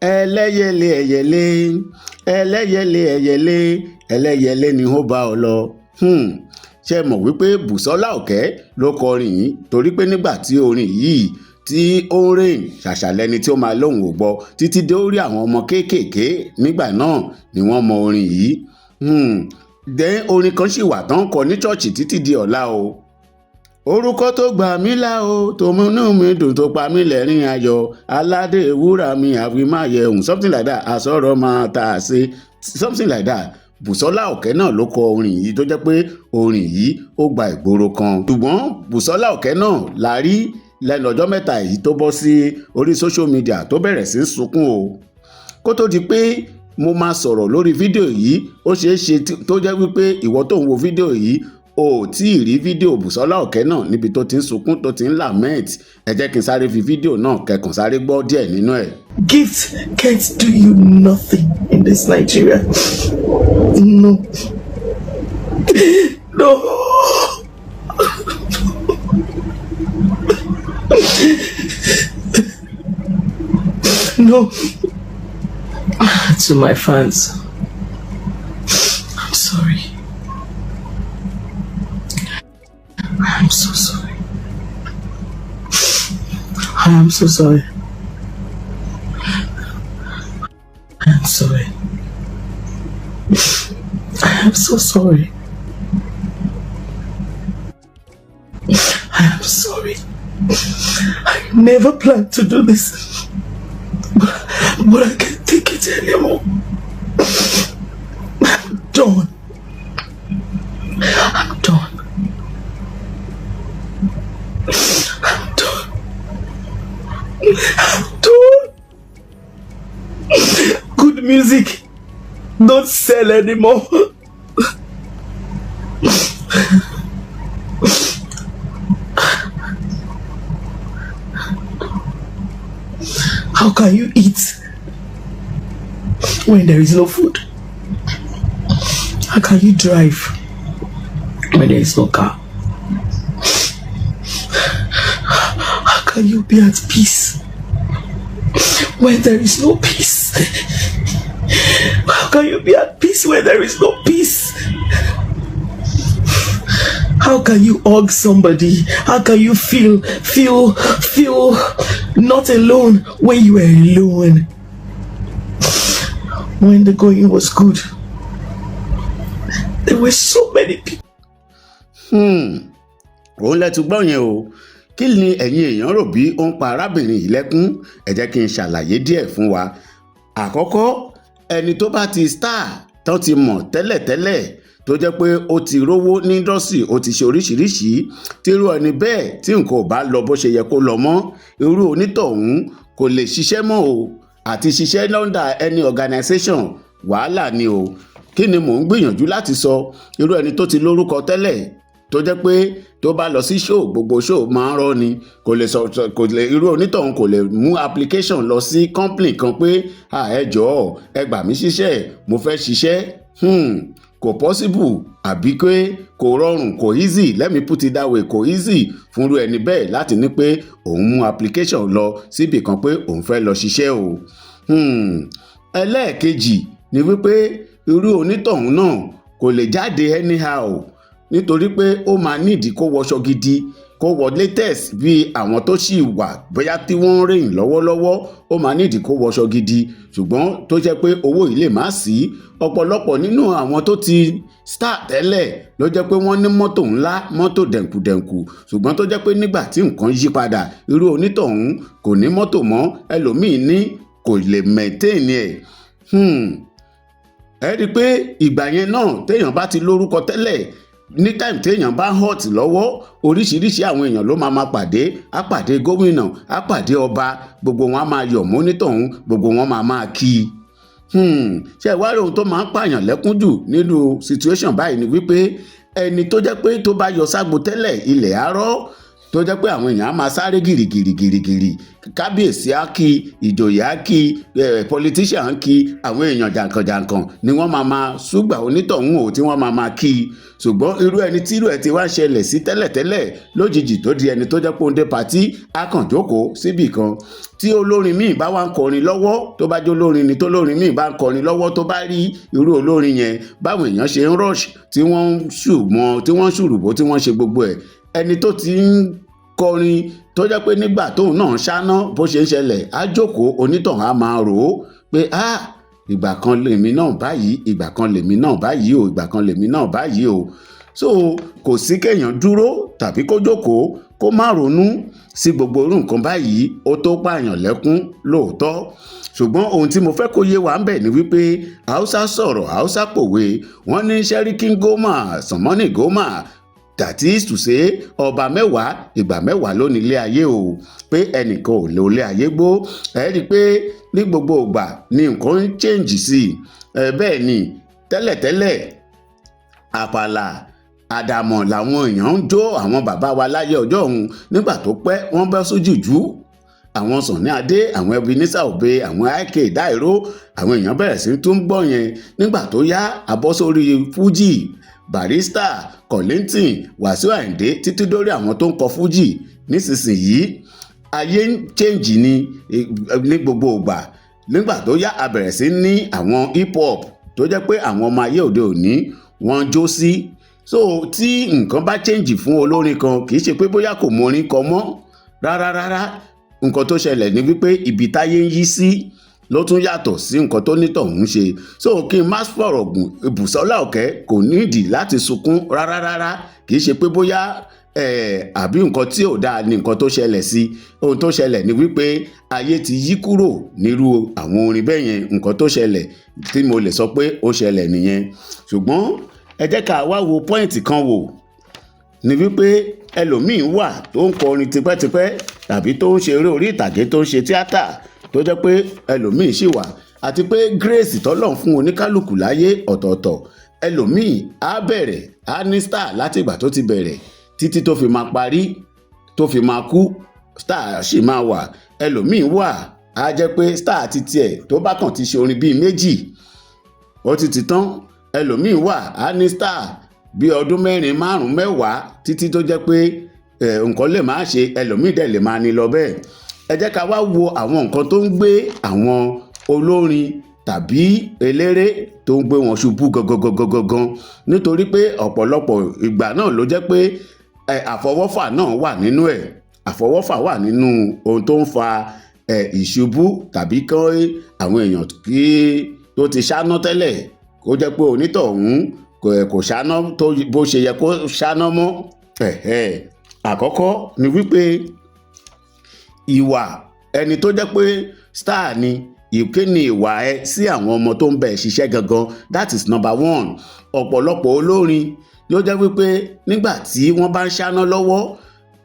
ẹlẹ́yẹlé ẹ̀yẹlé ẹlẹ́yẹlé ẹ̀yẹlé ẹlẹ́yẹlé ni ó bá ọ lọ. ṣe mọ̀ wípé Bùsọ́lá Òkè ló kọrin yìí torí pé nígbà tí orin yìí tí ó ń rìn ṣàṣàlẹ́ni tí ó máa lóhùn ò gbọ́ títí dé orí àwọn ọmọ kéékèèké nígbà náà ni wọ́n mọ orin yìí. dẹ́ orin kan sì wà tán kọ ní ṣọ́ọ̀ṣì títí di ọ̀la o. orúkọ tó gbà mí là o tó múnú mi dùn tó pa mí lẹ́rìn ayọ̀ aládé wúrà mi àfimáyẹ̀hùn something like that àsọ̀rọ̀ máa tà sí something like that. Bùsọ́lá Òkè náà ló kọ orin yìí tó jẹ́ pé orin yìí ó gba ìgboro kan. ṣùgbọ́n Bùsọ́lá Òkè náà la rí lẹ́nu ọjọ́ mẹ́ta yìí tó bọ́ sí orí social media tó bẹ̀rẹ̀ sí sunkún o. kó tó di pé mo máa sọ̀rọ̀ lórí fídíò yìí ó ṣeé ṣe tó jẹ́ wípé ìwọ tó ń wo fídíò yìí o ò tí ì rí fídíò Bùsọ́lá Òkè náà níbi tó ti ń sunkún tó ti ń lament. ẹ jẹ́ kí n sáré fi fídíò náà kẹkàn sáré gbọ́ díẹ̀ nínú ẹ̀. Gift can't do you nothing in this Nigeria. No. No. No. To my fans, I'm sorry. I'm so sorry. I am so sorry. I am sorry. I am so sorry. I am sorry. I never planned to do this. But I can't take it anymore. I'm done. I'm done. I'm done. I'm done. Good music don't sell anymore. How can you eat when there is no food? How can you drive when there is no car? How can you be at peace when there is no peace? How can you be at peace when there is no peace? How can you hug somebody? How can you feel not alone when you were alone? When the going was good, there were so many people. òun lẹ́tù gbọ́ yẹn o. kí ni ẹ̀yin èèyàn rò bí ó ń pa arábìnrin yìí lẹ́kún? ẹ jẹ́ kí n ṣàlàyé díẹ̀ fún wa. àkọ́kọ́, ẹni tó bá ti star tán ti mọ̀ tẹ́lẹ̀tẹ́lẹ̀ tó jẹ́ pé ó ti rówó ní indọ́sì ó ti ṣe oríṣiríṣi tírú ẹni bẹ́ẹ̀ tí nǹkan ò bá lọ bó ṣe yẹ kó lọ mọ́ irú onítọ̀hún kò lè ṣiṣẹ́ mọ́ o. àti ṣiṣẹ́ lọ́ndà any organization wàhálà ni o. kí ni mò ń gbìyànjú láti sọ? irú ẹni tó ti lórúkọ tẹ́lẹ̀ tó jẹ́ pé tó bá lọ sí show gbogbo show máa ń rọ́ ni kò lè irú onítọ̀hún kò lè mú application lọ sí company kan pé ẹ jọ̀ọ́ ẹ gbà mí ṣiṣẹ́ mo fẹ́ ṣiṣẹ́. kò possible àbí pé kò rọrùn kò easy let me put it that way kò easy fúnrú ẹni bẹ́ẹ̀ láti ní pé òun mú application lọ síbì kan pé òun fẹ́ lọ ṣiṣẹ́ o. ẹlẹ́ẹ̀kejì ni wípé irú onítọ̀hún náà kò lè jáde anyhow nítorí pé ó máa nídìí kó wọṣọ gidi kó wọ latest bí àwọn tó sì wà bóyá tí wọ́n ń rìn lọ́wọ́lọ́wọ́ ó máa nídìí kó wọṣọ gidi ṣùgbọ́n tó jẹ́ pé owó yìí lè má sí. ọ̀pọ̀lọpọ̀ nínú àwọn tó ti star tẹ́lẹ̀ ló jẹ́ pé wọ́n ní mọ́tò ńlá mọ́tò dẹ̀nkùdẹ̀nkù ṣùgbọ́n tó jẹ́ pé nígbà tí nǹkan yí padà irú onítọ̀hún kò ní mọ́tò mọ́ ẹlòmíì ní kò lè maintain ẹ̀. ẹ rí i pé ìgbà yẹn náà téèyàn bá ti lórúkọ tẹ́lẹ̀ ní time téèyàn bá hot lọ́wọ́ oríṣiríṣi àwọn èèyàn ló máa pàdé á pàdé gómìnà á pàdé ọba gbogbo wọn á máa yọ̀ mọ́ onítọ̀hún gbogbo wọn máa kí i. ṣé ìwádìí ohun tó máa ń pààyàn lẹ́kún jù nínú situation báyìí ni wípé ẹni tó jẹ́ pé tó bá yọ ságbo tẹ́lẹ̀ ilẹ̀ àárọ̀ tó jẹ́ pé àwọn èèyàn á máa sáré gìrìgìrì kábíyèsí á kí, ìjòyè á kí, politician á kí, àwọn èèyàn jàǹkànjàǹkàn ni wọ́n máa ṣùgbà onítọ̀hún ò tí wọ́n máa kí i. Ṣùgbọ́n irú ẹni tí irú ẹ̀ ti wá ṣẹlẹ̀ sí tẹ́lẹ̀tẹ́lẹ̀ lójijì tó di ẹni tó jẹ́ pé ó ń dé patí á kàn jókòó síbì kan. Tí olórin míì bá wá ń kọrin lọ́wọ́, tó bá jẹ́ olórin ni, tó olórin míì bá ń kọrin lọ́wọ́, tó bá rí irú olórin yẹn báwọn èèyàn ṣe ń rush tí wọ́n ń ṣùrùbó tí wọ́n ṣe gbogbo ẹ̀, ẹni tó ti ń kọrin tó jẹ́ pé nígbà tóun náà ṣáná bó ṣe ń ṣẹlẹ̀ á jókòó, onítọ̀hún á máa rò ó pé ìgbà kan lèmi náà báyìí, ìgbà kan lèmi náà báyìí o, ìgbà kan lèmi náà báyìí o. So kò sí kéèyàn dúró tàbí kó jókòó kó má ronú sí gbogbo irú nǹkan báyìí, ó tó pààyàn lẹ́kún lóòótọ́. Ṣùgbọ́n ohun tí mo fẹ́ kó yé wa ń bẹ̀ ni wípé Haúsá sọ̀rọ̀, Haúsá pòwe, wọ́n ní Sẹ́ríkí Goma, Sànmọ́nì Goma, that is to say ọba mẹ́wàá ìgbà mẹ́wàá ló ní ilé ayé o, pé ẹnìkan ò lè ilé ayé gbó. Ẹ rí i pé ní gbogbo ìgbà ni nǹkan ń change sí i. Bẹ́ẹ̀ ni tẹ́lẹ̀tẹ́lẹ̀ àpàlà àdàmọ̀ làwọn èèyàn ń jó àwọn bàbá wa láyé ọjọ́ òun, nígbà tó pẹ́ wọ́n bẹ́ sójújú. Àwọn Sunny Adé, àwọn Ebenezer Obey, àwọn IK Dairo, àwọn èèyàn bẹ̀rẹ̀ sí tún gbọ́ yẹn. Nígbà tó yá abọ́sórí Fuji, Barrister, Kollington, Wasiu Ayinde títí dórí àwọn tó ń kọ Fuji. Nísinsìnyí ayé ń change ní gbogbo ìgbà. Nígbà tó yá a bẹ̀rẹ̀ sí ní àwọn hip hop tó jẹ́ pé àwọn ọmọ ayé òde òní wọ́n jó sí. So tí nǹkan bá change fún olórin kan kì í ṣe pé bóyá kò mọ orin kan mọ́ rárá. Nǹkan tó ṣẹlẹ̀ ni wípé ibi táyé ń yí sí ló tún yàtọ̀ sí nǹkan tó nítọ̀hún ṣe. So kí n má fọ̀rọ̀ gùn, Bùsọ́lá Òkè kò nídìí láti sunkún rárá. Kì í ṣe pé bóyá àbí nǹkan tí ò dáa ni nǹkan tó ṣẹlẹ̀ sí. Ohun tó ṣẹlẹ̀ ni wípé ayé ti yí kúrò nírú àwọn orin bẹ́ẹ̀ yẹn. Nǹkan tó ṣẹlẹ̀ tí mo lè sọ pé ó ṣẹlẹ̀ nìyẹn. Ṣùgbọ́n ẹ jẹ́ ká wá wo pọ́ìntì kan wò, ni wípé ẹlòmíín wà tó ń kọrin tipẹ́tipẹ́ tàbí tó ń ṣe eré orí ìtàgé, tó ń ṣe tíátà, tó jẹ́ pé ẹlòmíín sì wà, àti pé grace tọ́lọ́run fún oníkálukú láyé ọ̀tọ̀ọ̀tọ̀. Ẹlòmíín á bẹ̀rẹ̀ á ní star láti ìgbà tó ti bẹ̀rẹ̀ títí tó fi máa parí, tó fi máa kú, star sì máa wà. Ẹlòmíín wà á jẹ́ pé star ti tiẹ̀ tó bá kàn ti ṣe orin bíi méjì ó ti tán. Ẹlòmíín wà á ní star bí ọdún 4, 5, 10 títí tó jẹ́ pé nǹkan lè máa ṣe, ẹlòmíín dẹ̀ lè máa ní lọ bẹ́ẹ̀. Ẹ jẹ́ ká wá wo àwọn nǹkan tó ń gbé àwọn olórin tàbí eléré tó ń gbé wọn ṣubú gangan, nítorí pé ọ̀pọ̀lọpọ̀ ìgbà náà ló jẹ́ pé àfọwọ́fà náà wà nínú ẹ̀. Àfọwọ́fà wà nínú ohun tó ń fa ìṣubú tàbí kí àwọn èèyàn tó ti ṣáná tẹ́lẹ̀ kó jẹ́ pé onítọ̀hún kò ṣáná tó bó ṣe yẹ kó ṣáná mọ́. Àkọ́kọ́ ni wípé ìwà ẹni tó jẹ́ pé star ni, ìkéni ìwà ẹ sí àwọn ọmọ tó ń bẹ̀ ṣiṣẹ́ gangan, that is number 1. Ọ̀pọ̀lọpọ̀ olórin ló jẹ́ wípé nígbà tí wọ́n bá ń ṣáná lọ́wọ́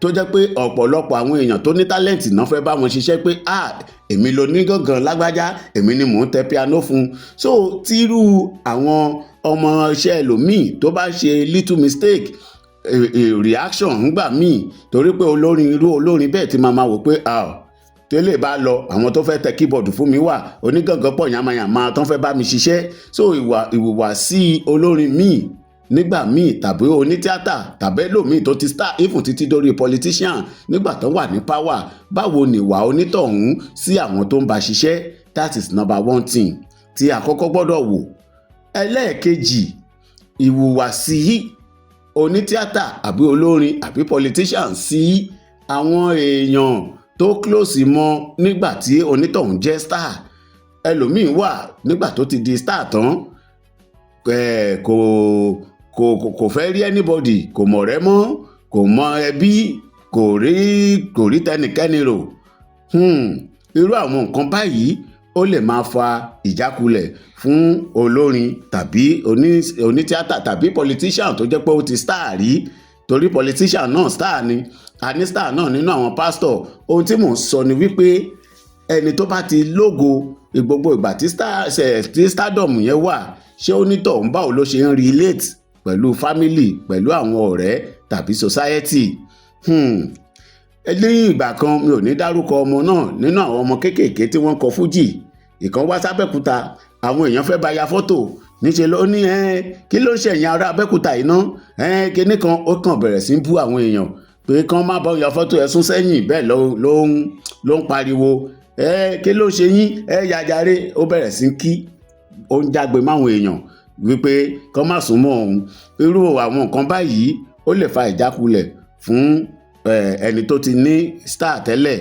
tó jẹ́ pé ọ̀pọ̀lọpọ̀ àwọn èèyàn tó ní tálẹ́ǹtì náà fẹ́ bá wọn ṣiṣẹ́ pé èmi ló ní gángan lágbájá, èmi ni mò ń tẹ piano fún. So tírú àwọn ọmọ iṣẹ́ ẹlòmíì tó bá ṣe little mistake, reaction ńgbà míì, torí pé irú olórin bẹ́ẹ̀ ti máa wò pé tẹ́lẹ̀ bá lọ àwọn tó fẹ́ tẹ keyboard fún mi wà, onígangan pọ̀ yamayama tó fẹ́ bá mi ṣiṣẹ́. So ìhùwàsí olórin míì nígbà míì tàbí onítíátà tàbí ẹlòmíì tó ti star even títí dórí politician nígbà tó wà ní power, báwo ni ìwà onítọ̀hún sí àwọn tó ń bá ṣiṣẹ́? That is number 1 thing tí àkọ́kọ́ gbọ́dọ̀ wò. Ẹlẹ́ẹ̀kejì, ìhùwàsí onítíátà àbí olórin àbí politician sí àwọn èèyàn tó close mọ́ nígbà tí onítọ̀hún jẹ́ star. Ẹlòmíín wà nígbà tó ti di star tán kò fẹ́ rí anybody, kò mọ̀ ọ̀rẹ́ mọ́, kò mọ ẹbí, kò rí tẹnikẹ́ni rò. Irú àwọn nǹkan báyìí ó lè máa fa ìjákulẹ̀ fún olórin tàbí onítíátà tàbí politician tó jẹ́ pé ó ti star rí, torí politician náà star ni, a ní star náà nínú àwọn pastor. Ohun tí mò ń sọ ni wípé ẹni tó bá ti lógo gbogbo ìgbà tí stardom yẹn wà, ṣé onítọ̀hún báwo ló ṣe ń relate pẹ̀lú family, pẹ̀lú àwọn ọ̀rẹ́ tàbí society? ní ìgbà kan mi ò ní dárúkọ ọmọ náà nínú àwọn ọmọ kéékèèké tí wọ́n kọ fújì, ìkan wá sábẹ́kúta, àwọn èèyàn fẹ́ bá ya fọ́tò, níṣẹ́ ló ní kí ló ń ṣẹ̀yìn ará abẹ́kúta yìí ná, kíní kan, ó kàn bẹ̀rẹ̀ sí bú àwọn èèyàn pé kán má bá ya fọ́tò ẹ sún sẹ́yìn, bẹ́ẹ̀ ló ń pariwo kí ló ṣe yín yàjàre, ó bẹ̀rẹ̀ sí kí ó ń jágbe máwọn èèyàn wípé kán má sún mọ́ òun. irú àwọn nǹkan báyìí ó lè fa ìjákulẹ̀ fún ẹni tó ti ní star tẹ́lẹ̀.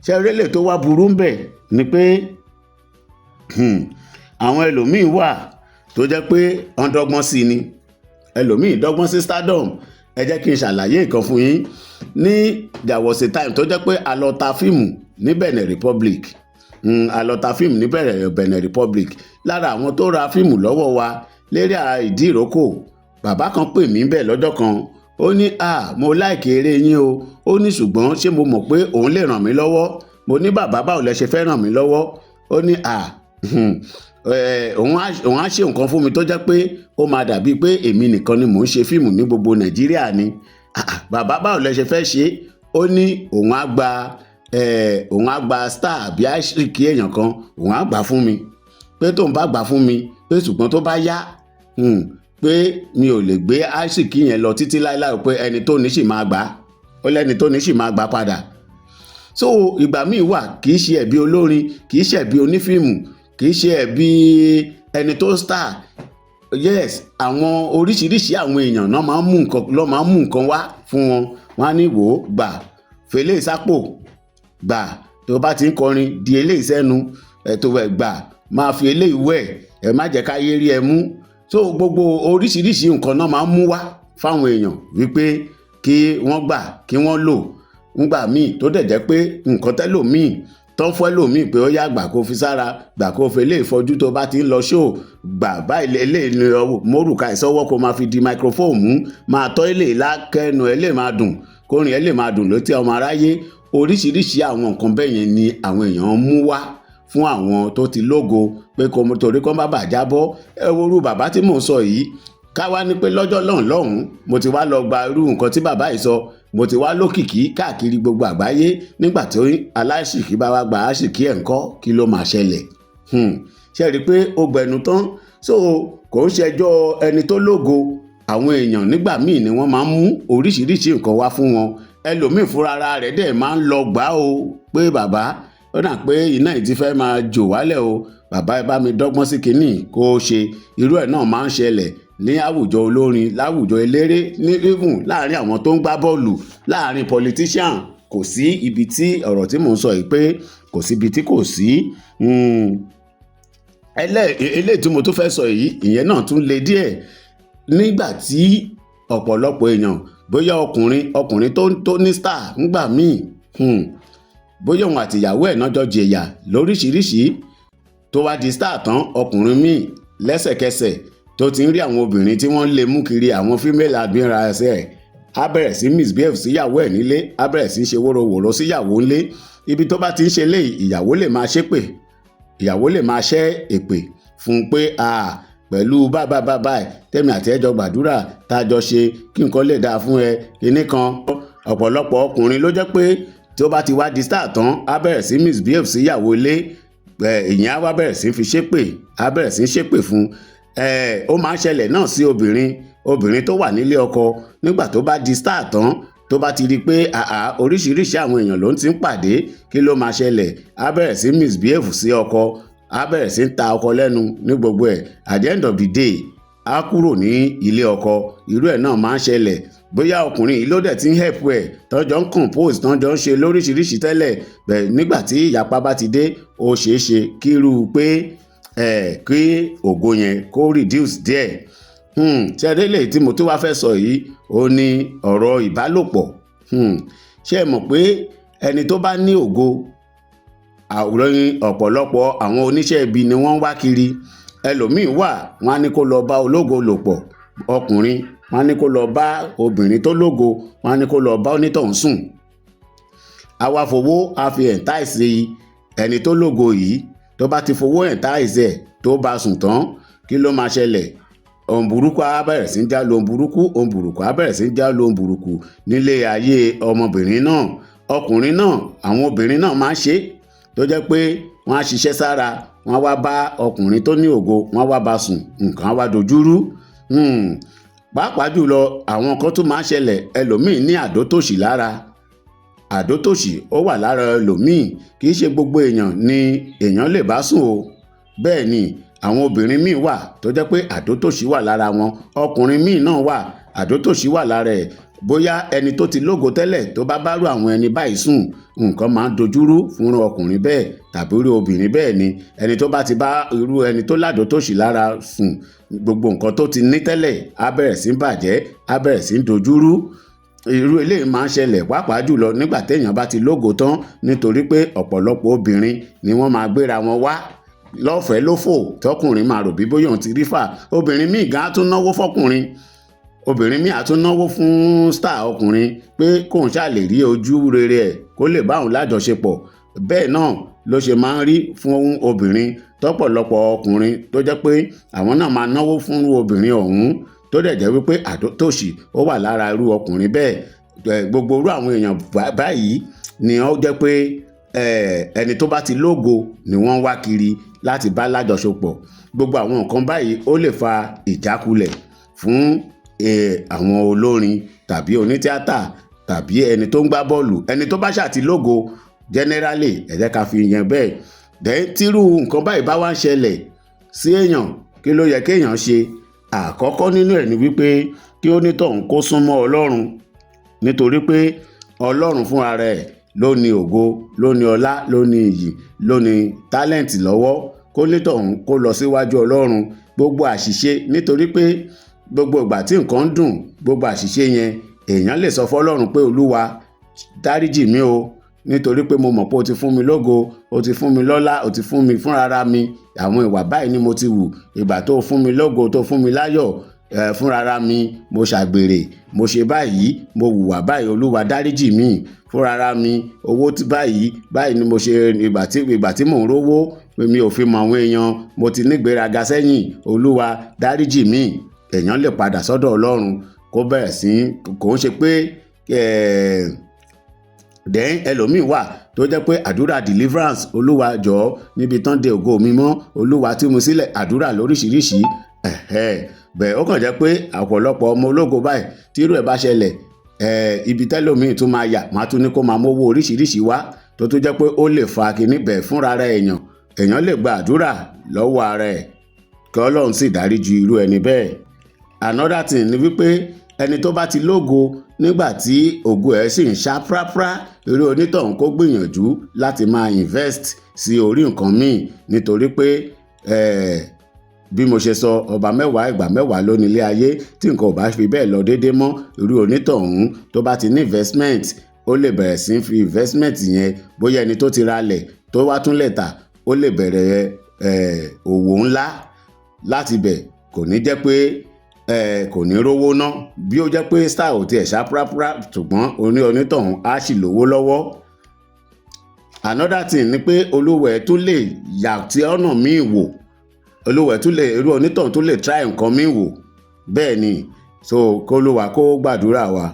ṣe rélè tó wá burú ń bẹ̀ ni pé àwọn ẹlòmíì wà tó jẹ́ pé wọ́n dọ́gbọ́n sí ni, ẹlòmíì dọ́gbọ́n sí stardom. ẹ jẹ́ kí n ṣàlàyé nǹkan fún yín. ní there was a time tó jẹ́ pé a lọ ta fíìmù ní Benin Republic, a lọ ta fíìmù ní Benin Republic. lára àwọn tó ra fíìmù lọ́wọ́ wa lérí ìdí ìrókò, bàbá kan pè mí bẹ́ẹ̀ lọ́jọ́ kan, ó ní mo láìkè eré yín o, ó ní ṣùgbọ́n ṣé mo mọ̀ pé òun lè ràn mí lọ́wọ́. mo ní bàbá báwo lẹ ṣe fẹ́ ràn mí lọ́wọ́. ó ní òun á ṣe nǹkan fún mi tó jẹ́ pé ó máa dàbí pé èmi nìkan ni mò ń ṣe fíìmù ní gbogbo Nàìjíríà ni. bàbá báwo lẹ ṣe fẹ́ ṣe. ó ní òun á gba star àbí àṣírí èèyàn kan, òun á gbà fún mi, pé tóun bá gbà fún mi pé ṣùgbọ́n tó bá yá pé mi ò lè gbé àṣírí yẹn lọ títí láéláé, pé ẹni tó ní sì máa gbà, ó lẹ́ni tó ní sì máa gbà padà. so ìgbà míì wà kì í ṣe ẹ̀bi olórin, kì í ṣe ẹ̀bi onífíìmù, kì í ṣe ẹ̀bi ẹni tó star. yes, àwọn oríṣiríṣi àwọn èèyàn náà máa ń mú nǹkan wá fún wọn. wọ́n á ní wò ó gbà, fèlè sápò gbà, tó bá ti ń kọrin di eléyìí sẹ́nu ẹ̀tọ́ ẹ̀ gbà, máa fi eléyìí wẹ̀, ẹ̀ má jẹ́ ká yé rí ẹ mú. so gbogbo oríṣiríṣi nǹkan náà máa ń mú wá fáwọn èèyàn wípé kí wọ́n gbà, kí wọ́n lò. ńgbà míì tó dẹ̀ jẹ́ pé nǹkan tẹ́lòmíì tán fún ẹlòmíì pé ó yá gbà kó fi sára, gbà kó fi eléyìí fọjú tó bá ti ń lọ ṣó, gbà báyìí eléyìí ni mórùka ìsọwọ́ kó máa fi di microphone mú, máa tọ́ eléyìí lákẹ́nu ẹ lè máa dùn, kórin ẹ lè máa dùn létí ọmọ aráyé. oríṣiríṣi àwọn nǹkan bẹ́ẹ̀ yẹn ni àwọn èèyàn mú wá fún àwọn tó ti lógo pé torí kó má bàa jábọ́. ẹ wo irú bàbá tí mò ń sọ yìí, ká wá ní pé lọ́jọ́ lọ́hùn-ún mo ti wá lọ gba irú nǹkan tí bàbá yìí sọ, mo ti wá lókìkí káàkiri gbogbo àgbáyé. nígbà tí aláṣìkí bá wá gba àṣìkí ẹ̀ ńkọ́, kí ló máa ṣẹlẹ̀? ṣe rí i pé ó gbẹnu tán. so kò ń ṣẹjọ́ ẹni tó lógo, àwọn èèyàn nígbà míì ni wọ́n máa ń mú oríṣiríṣi nǹkan wá fún wọn. ẹlòmíì fúnra rẹ̀ dẹ̀ máa ń lọ gbà o pé bàbá ó dà pé iná yìí ti fẹ́ máa jò wálẹ̀ o, bàbá ẹ bá mi dọ́gbọ́n sí kinní kó o ṣe. irú ẹ̀ náà máa ń ṣẹlẹ̀ ní àwùjọ olórin, láwùjọ eléré, ní even láàrin àwọn tó ń gbá bọ́ọ̀lù, láàrin politician. kò sí ibi tí ọ̀rọ̀ tí mò ń sọ yìí pé kò sí ibi tí kò sí. eléyìí tí mo tún fẹ́ sọ yìí, ìyẹn náà tún le díẹ̀. nígbà tí ọ̀pọ̀lọpọ̀ èèyàn, bóyá ọkùnrin tó ní star ńgbà míì, bóyá òun àti ìyàwó ẹ̀ náà jọ jẹ̀yà lóríṣiríṣi, tó wá di star tán, ọkùnrin míì lẹ́sẹ̀kẹsẹ̀ tó ti ń rí àwọn obìnrin tí wọ́n lè mú kiri, àwọn female admirers ẹ̀, á bẹ̀rẹ̀ sí misbehave síyàwó ẹ̀ nílé, á bẹ̀rẹ̀ sí ṣe wóróworó síyàwó ńlé. ibi tó bá ti ń ṣe léyìí, ìyàwó lè máa ṣépè, ìyàwó lè máa ṣẹ́ èpè fún un pé pẹ̀lú báyìí tẹ́mi àti ẹjọ́ gbàdúrà tá a jọ ṣe kí nǹkan lè dáa fún ẹ kinní kan. ọ̀pọ̀lọpọ̀ ọkùnrin ló jẹ́ pé tí ó bá ti wá di star tán, á bẹ̀rẹ̀ sí misbehave síyàwó ilé, ìyẹn á wá bẹ̀rẹ̀ sí fi ṣépè, á bẹ̀rẹ̀ sí ṣépè fún un. ó máa ń ṣẹlẹ̀ náà sí obìnrin tó wà nílé ọkọ. nígbà tó bá di star tán, tó bá ti rí i pé oríṣiríṣi àwọn èèyàn ló ń ti ń pàdé, kí ló máa ṣẹlẹ̀? á bẹ̀rẹ̀ sí misbehave sí ọkọ, á bẹ̀rẹ̀ sí ta ọkọ lẹ́nu ní gbogbo ẹ̀. at the end of the day, á kúrò ní ilé ọkọ. irú ẹ̀ náà máa ń ṣẹlẹ̀. bóyá ọkùnrin yìí ló dẹ̀ ti ń help ẹ̀, tọ́jọ́ ń compose, tọ́jọ́ ń ṣe lóríṣiríṣi tẹ́lẹ̀, bẹ́ẹ̀ nígbà tí ìyapa bá ti dé, ó ṣeé ṣe kírú pé kí ògo yẹn kó reduce díẹ̀. ṣẹ́rí lè tí mo tún wá fẹ́ sọ yìí, ó ní ọ̀rọ̀ ìbálòpọ̀. ṣé ẹ mọ̀ pé ẹni tó bá ní ògo, àwòrán ọ̀pọ̀lọpọ̀ àwọn oníṣẹ́ ibi ni wọ́n wá kiri. ẹlòmíín wà, wọ́n á ní kó lọ bá ológo lò pọ̀, ọkùnrin wọ́n á ní kó lọ bá obìnrin tó lógo, wọ́n á ní kó lọ bá onítọ̀hún sùn. àwa fowó a fi entice ẹni tó lógo yìí. tó bá ti fowó entice ẹ̀ tó bá sùn tán, kí ló máa ṣẹlẹ̀? ohun burúkú á bẹ̀rẹ̀ sí í já lu ohun burúkú, ohun burúkú á bẹ̀rẹ̀ sí í já lu ohun burúkú nílé ayé ọmọbìnrin náà. Ọkùnrin náà, àwọn obìnrin náà máa ń ṣe tó jẹ́ pé wọ́n á ṣiṣẹ́ sára, wọ́n á wá bá ọkùnrin tó ní ògo, wọ́n á wá bá sùn, nǹkan á wá dojúrú. Pàápàá jùlọ àwọn kan tó máa ń ṣẹlẹ̀, ẹlòmíì ní àdótòṣì lára. Àdótòṣì ó wà lára ẹlòmíì, kì í ṣe gbogbo èèyàn ni èèyàn lè bá sùn o. Bẹ́ẹ̀ ni àwọn obìnrin míì wà tó jẹ́ pé àdótòṣì wà lára wọn, ọkùnrin míì náà wà àdótòṣì wà lára ẹ̀. Bóyá ẹni tó ti lógo tẹ́lẹ̀ tó bá bárò àwọn ẹni báyìí sùn, nǹkan máa ń dojúrú fún ọkùnrin bẹ́ẹ̀ tàbí irú obìnrin bẹ́ẹ̀ ni. Ẹni tó bá ti bá irú ẹni tó ládòótòṣì lára sùn, gbogbo nǹkan tó ti ní tẹ́lẹ̀ á bẹ̀rẹ̀ sí í bàjẹ́, á bẹ̀rẹ̀ sí í dojúrú. Irú eléyìí máa ń ṣẹlẹ̀ pàápàá jùlọ nígbà téèyàn bá ti lógo tán, nítorí pé ọ̀pọ̀lọpọ̀ obìnrin ni wọ́n máa gbéra wọn wá lọ́fẹ̀ẹ́ lófò tọkùnrin máa rò bí bóyá òun ti rí fà. Obìnrin míì gan á tún náwó fọkùnrin, obìnrin míì á tún náwó fún star ọkùnrin pé kóun ṣáà lè rí ojú rere ẹ̀ kó lè bá òun lájọṣepọ̀. Bẹ́ẹ̀ náà ló ṣe máa ń rí fún obìnrin tọ́pọ̀lọpọ̀ ọkùnrin tó jẹ́ pé àwọn náà máa náwó fún obìnrin ọ̀hún, tó dẹ̀ jẹ́ wípé àdótòṣì ó wà lára irú ọkùnrin bẹ́ẹ̀. Gbogbo irú àwọn èèyàn báyìí ni ó jẹ́ pé ẹni tó bá ti lógo ni wọ́n wá kiri láti bá lájọṣepọ̀. Gbogbo àwọn nǹkan báyìí ó lè fa ìjákulẹ̀ fún àwọn olórin tàbí onítíátà tàbí ẹni tó ń gbá bọ́ọ̀lù. Ẹni tó bá ṣàti lógo generally, ẹ jẹ́ ká fi yẹn bẹ́ẹ̀. Tírú nǹkan báyìí bá wá ń ṣẹlẹ̀ sí èèyàn, kí ló yẹ kéèyàn ṣe? Àkọ́kọ́ nínú ẹ̀ ni wípé kí onítọ̀hún kó súnmọ́ Ọlọ́run, nítorí pé Ọlọ́run fúnra rẹ̀ ló ní ògo, ló ní ọlá, ló ní iyì, ló ní tálẹ̀ǹtì lọ́wọ́. Kó onítọ̀hún kó lọ síwájú Ọlọ́run. Gbogbo àṣìṣe, nítorí pé gbogbo ìgbà tí nǹkan ń dùn, gbogbo àṣìṣe yẹn èèyàn lè sọ fọ́lọ́run pé Olúwa dáríjì mí o, nítorí pé mo mọ̀ pé o ti fún mi lógo, o ti fún mi lọ́lá, o ti fún mi fúnra mi, àwọn ìwà báyìí ni mo ti wù. Ìgbà tó fún mi lógo, tó fún mi láyọ̀, fúnra mi mo ṣàgbèrè, mo ṣe báyìí, mo hùwà báyìí, Olúwa dáríjì mí. Fúnra mi owó tí báyìí ni mo ṣe, ìgbà tí mò ń rówó mi ò fi mọ àwọn èèyàn, mo ti nígbéraga sẹ́yìn, Olúwa dáríjì mí. Èèyàn lè padà sọ́dọ̀ Ọlọ́run kó bẹ̀rẹ̀ sí, kò ń ṣe pé ẹlòmíì wà tó jẹ́ pé àdúrà deliverance, Olúwa jọ̀ọ́ níbi tán de ògo mi mọ́, Olúwa tú mi sílẹ̀, àdúrà lóríṣiríṣi. Bẹ́ẹ̀ ó kàn jẹ́ pé ọ̀pọ̀lọpọ̀ ọmọ ológo báyìí tí irú ẹ̀ bá ṣẹlẹ̀, ibi tẹ́lòmíì tún máa yà, máa tún ní kó máa mówó oríṣiríṣi wá, tó tún jẹ́ pé ó lè fa kíní bẹ́ẹ̀ fúnra rẹ̀ èèyàn lè gba àdúrà lọ́wọ́ ara ẹ̀ kí Ọlọ́run sì dáríjì irú ẹni bẹ́ẹ̀. Another thing ni wípé ẹni tó bá ti lógo nígbà tí ògo ẹ̀ sì ń ṣá prápra, irú onítọ̀hún kó gbìyànjú láti máa invest sí orí nǹkan míì, nítorí pé bí mo ṣe sọ, ọba mẹ́wàá ìgbà mẹ́wàá ló nílé ayé. Tí nǹkan ò bá fi bẹ́ẹ̀ lọ déédéé mọ́, irú onítọ̀hún tó bá ti ní investment, ó lè bẹ̀rẹ̀ sí fi investment yẹn, bóyá ẹni tó ti ralẹ̀ tó wá tún lẹ̀ tà, ó lè bẹ̀rẹ̀ òwò ńlá láti bẹ̀. Kò ní jẹ́ pé kò ní rówó ná, bí ó jẹ́ pé star ò tiẹ̀ ṣá prápra, ṣùgbọ́n onítọ̀hún á sì lówó lọ́wọ́. Another thing ni pé olúwẹ̀ tún lè yà tí ọ̀nà míì wò, olúwẹ̀ tún lè, irú onítọ̀hún tún lè try nǹkan míì wò. Bẹ́ẹ̀ ni, so kó Olúwa kó gbàdúrà wa.